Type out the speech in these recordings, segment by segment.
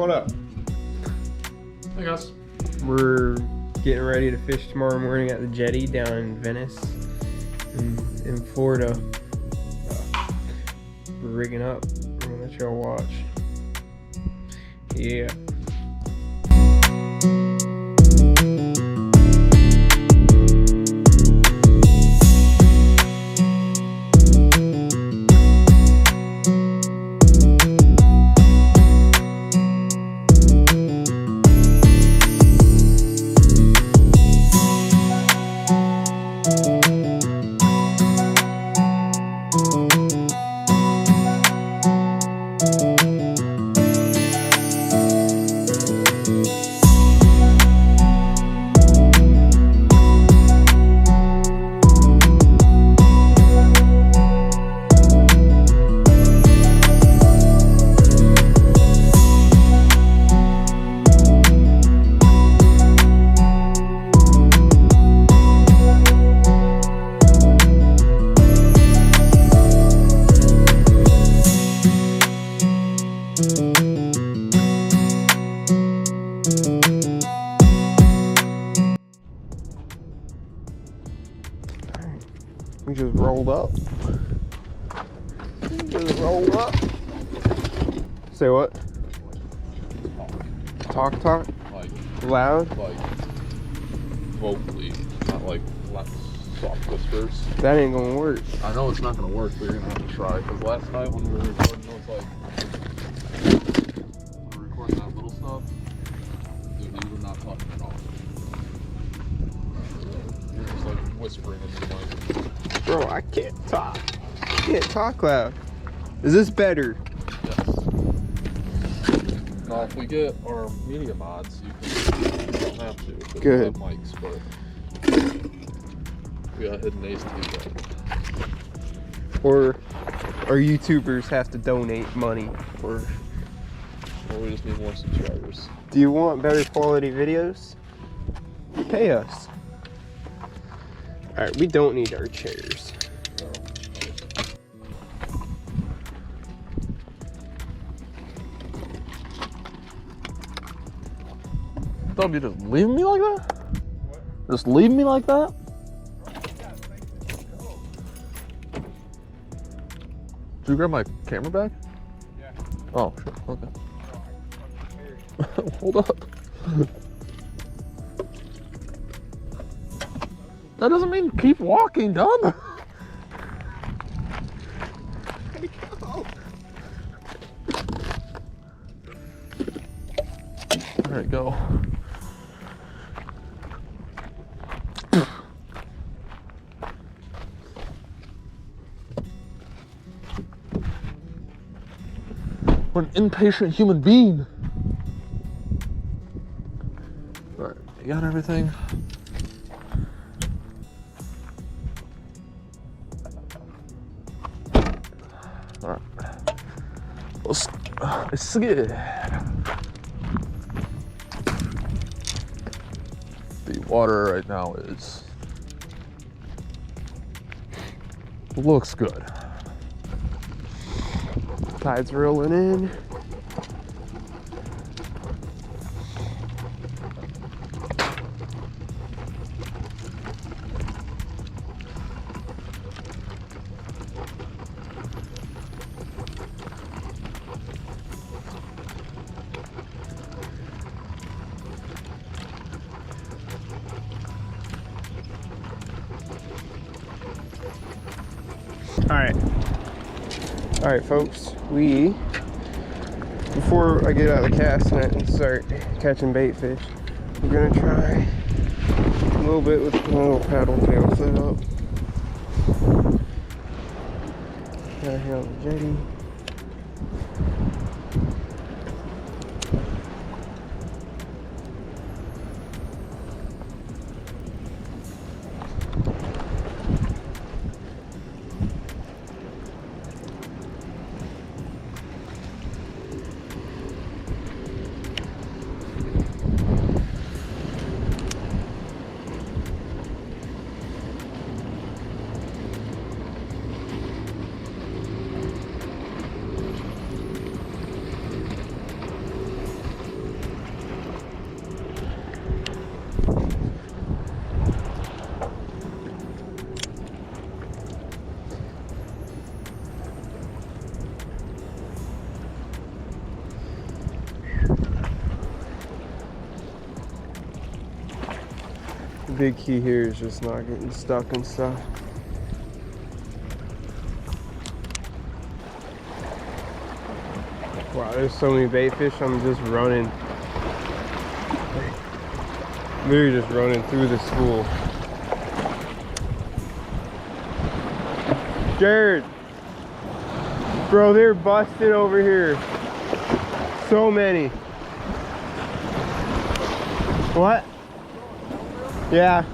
What up? Hey guys. We're getting ready to fish tomorrow morning at the jetty down in Venice, in Florida. We're rigging up. I'm gonna let y'all watch. Yeah. We just rolled up. Just rolled up. Say what? Talk. Like Loud? Like vocally, not like soft whispers. That ain't gonna work. I know it's not gonna work, but you're gonna have to try. Because last night when we were recording, it was like we were recording that little stuff. Dude, you were not talking at all. You're just like whispering into the mic. Bro, I can't talk. I can't talk loud. Is this better? Yes. Now, if we get our media mods, you don't have to. But Good. We have mics, but we got hidden Ace TV. Or our YouTubers have to donate money? Or we just need more subscribers. Do you want better quality videos? Pay us. Alright, we don't need our chairs. Thought you just leaving me like that? What? Just leaving me like that? Did you grab my camera back? Yeah. Oh, shit. Okay. Hold up. That doesn't mean keep walking, dumb. There you go. We're an impatient human being. All right, you got everything? All right. It's good. The water right now looks good. Tide's rolling in. All right, folks. Before I get out of the cast net and start catching bait fish, we're gonna try a little bit with my little paddle tail setup. Down here on the jetty. big key here is just not getting stuck and stuff. Wow, there's so many bait fish. I'm just running. Literally just running through the school. Jared, bro, they're busted over here. So many. What? Yeah.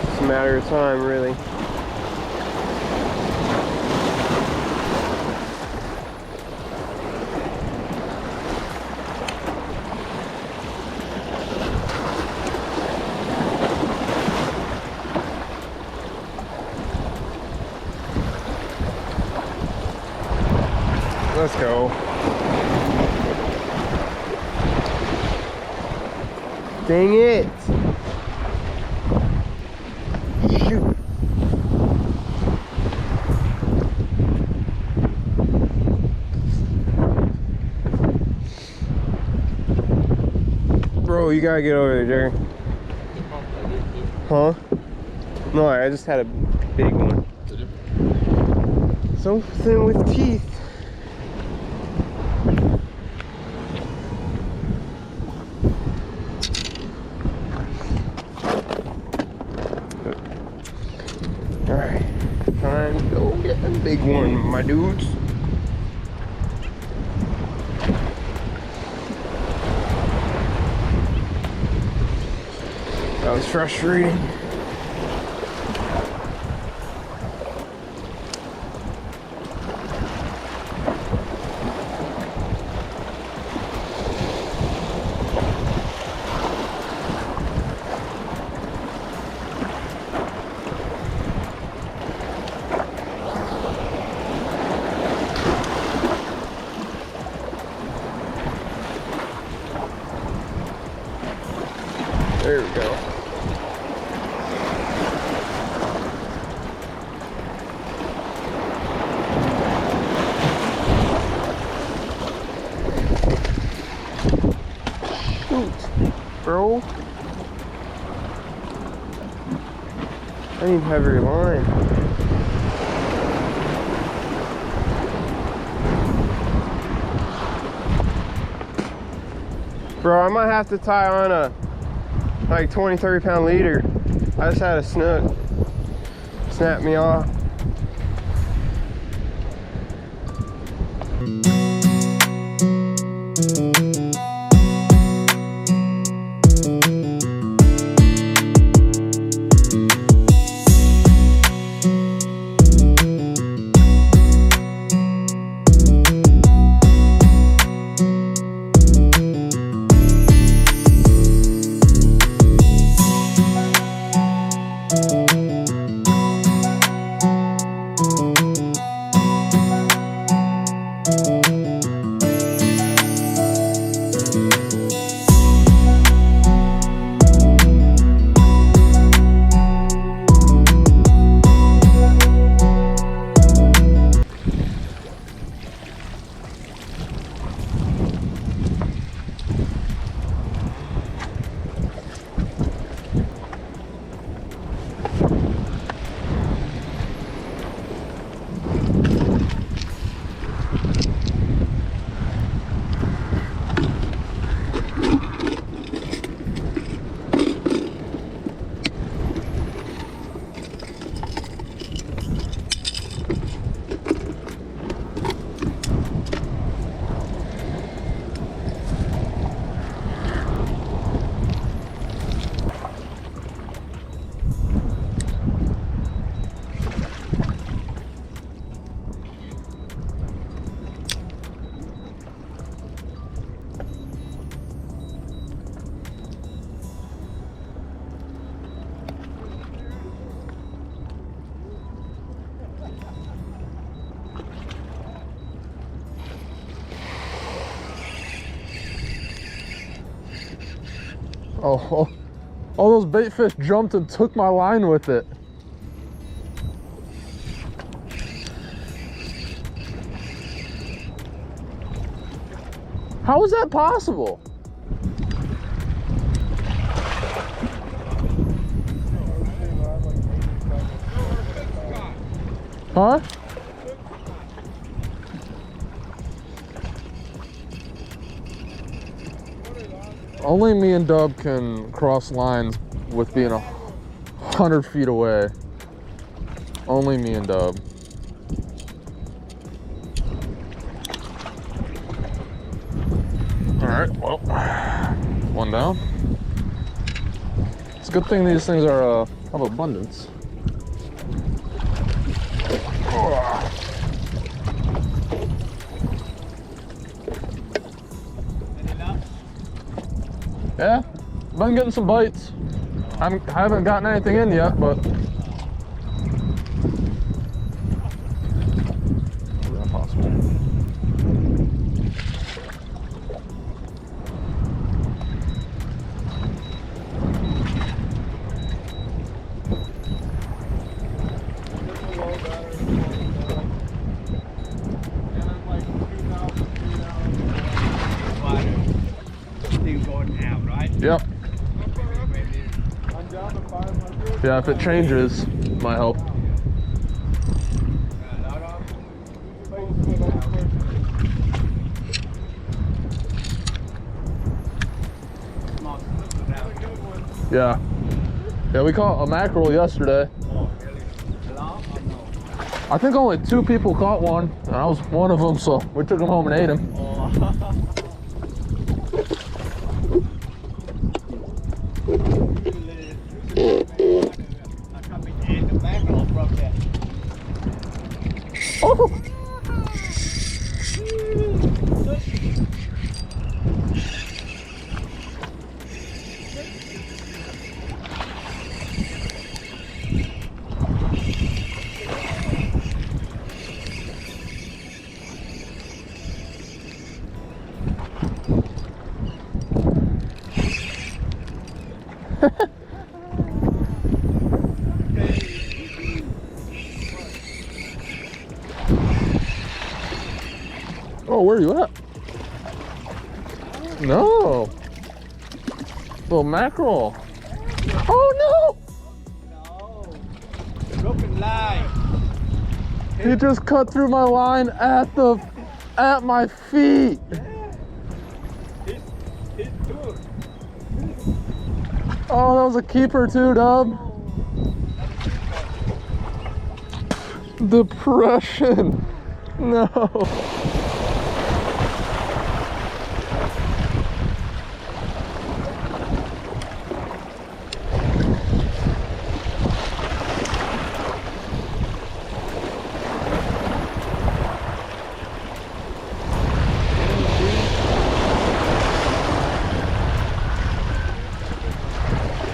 It's a matter of time, really. Let's go. Dang it. Shoot. Bro, you gotta get over there, Jerry. Huh? No, I just had a big one. Something with teeth. Alright, time to go get a big one, my dudes. That was frustrating. There we go. Shoot, bro. I need heavier line. Bro, I might have to tie on a like 20-30 pound leader. I just had a snook snap me off. Oh, all those bait fish jumped and took my line with it. How is that possible? Huh? Only me and Dub can cross lines with being 100 feet away. Only me and Dub. All right, well, one down. It's a good thing these things are of abundance. Yeah, been getting some bites. I haven't gotten anything in yet, but is that possible? Yep. Yeah, if it changes, might help. Yeah. Yeah, we caught a mackerel yesterday. I think only 2 people caught one, and I was one of them, so we took him home and ate him. Oh. Oh, where are you at? No. Little mackerel. Oh No. Broken line. no! He just cut through my line at my feet. He's good. Oh, that was a keeper too, Dub. Depression. No.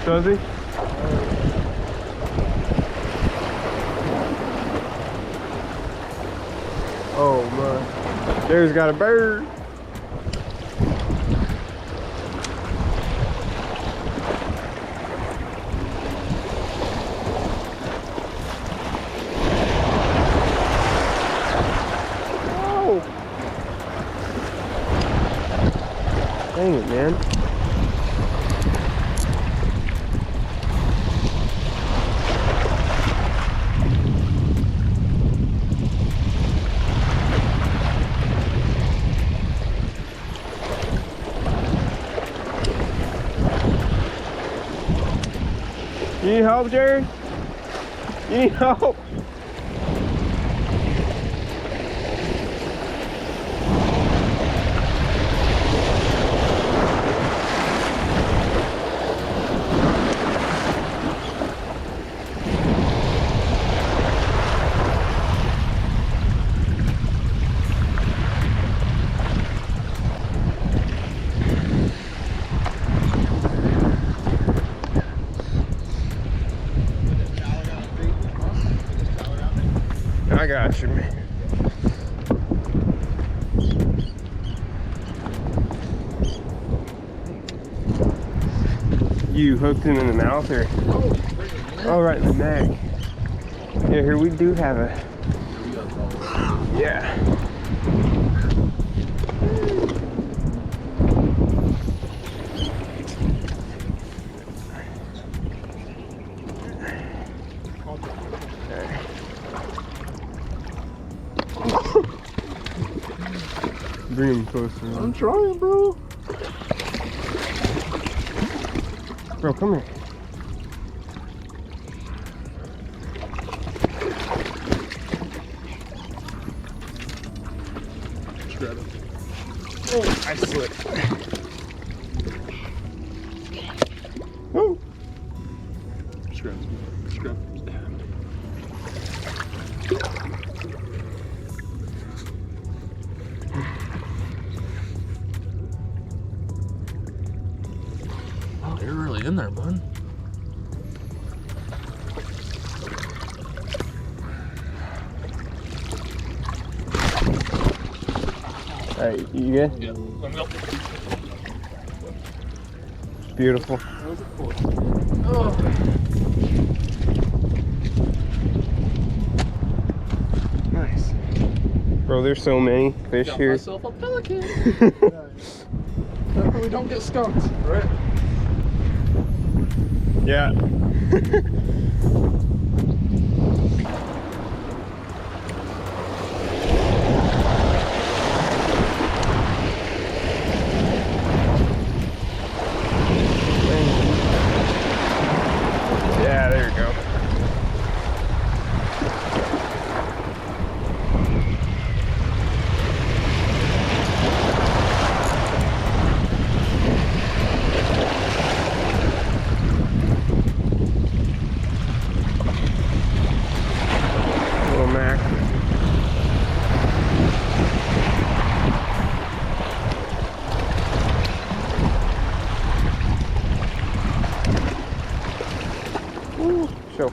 Does he? Oh my. There's got a bird. Oh. Dang it, man. You need help, Jared? You need help? I got you, man. You hooked him in the mouth or? Oh, right in the neck. Yeah, here we do have a. Yeah. getting closer. I'm trying, bro. Bro, come here. Grab it. Oh, I slipped. Oh. Scrap. Scrap. Oh, you're really in there, bud. Alright, you good? Yeah. Let me go. Beautiful. Oh. Nice. Bro, there's so many fish Got here. myself a pelican. That way we don't get skunked, right? Yeah. Yeah, there you go. Little Mac. Ooh, show.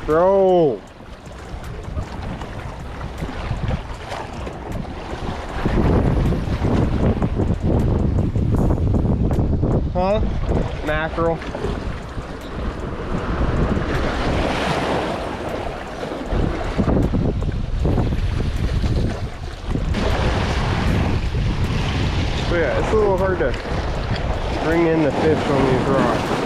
Bro. Huh? Mackerel. So yeah, it's a little hard to bring in the fish on these rocks.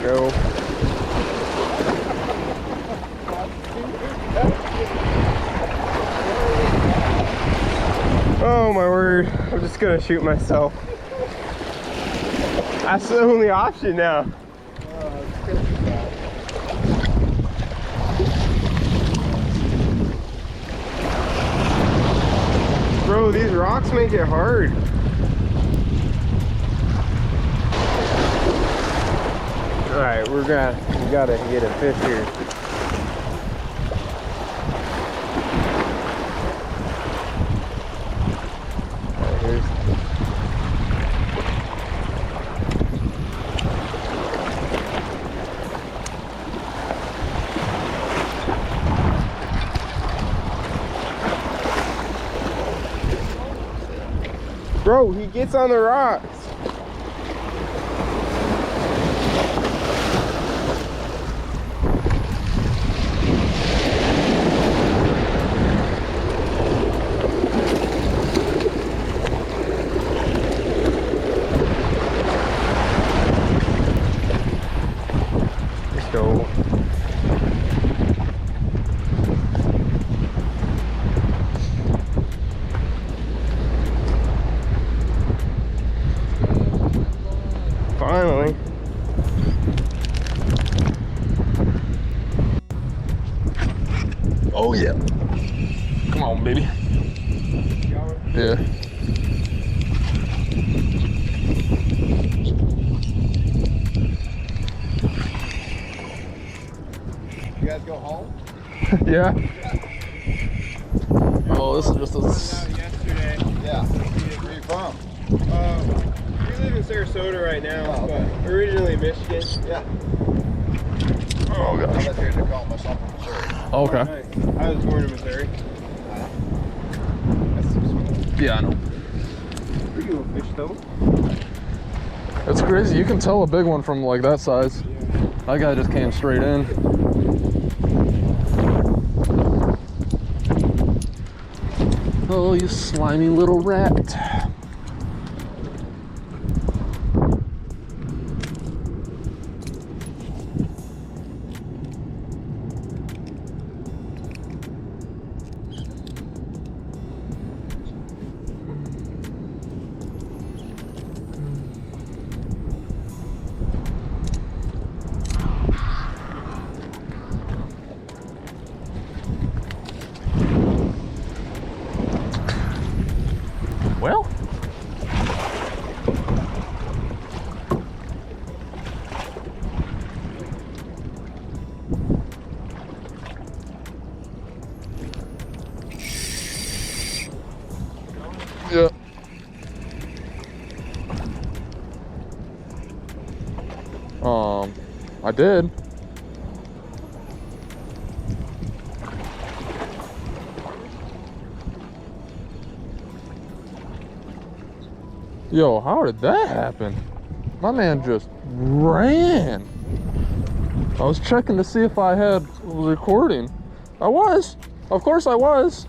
Go. Oh my word, I'm just gonna shoot myself. That's the only option now. Bro, these rocks make it hard. Alright, we gotta get a fish here. Bro, he gets on the rocks. Let's go. Finally. Oh yeah. Come on, baby. Yeah. You guys go home? Yeah. Oh, this is just Out a. yesterday. Yeah. Where you from? We live in Sarasota right now, Oh, okay. but originally Michigan. Yeah. Oh I gosh. live here in Tacoma, myself from Missouri. Okay. Nice. I was born in Missouri. That's so sweet. Yeah, I know. Pretty little fish though. It's crazy. You can tell a big one from like that size. Yeah. That guy just came straight in. Oh, you slimy little rat. Well, yeah. I did. Yo, how did that happen? My man just ran. I was checking to see if I had recording. I was. Of course I was.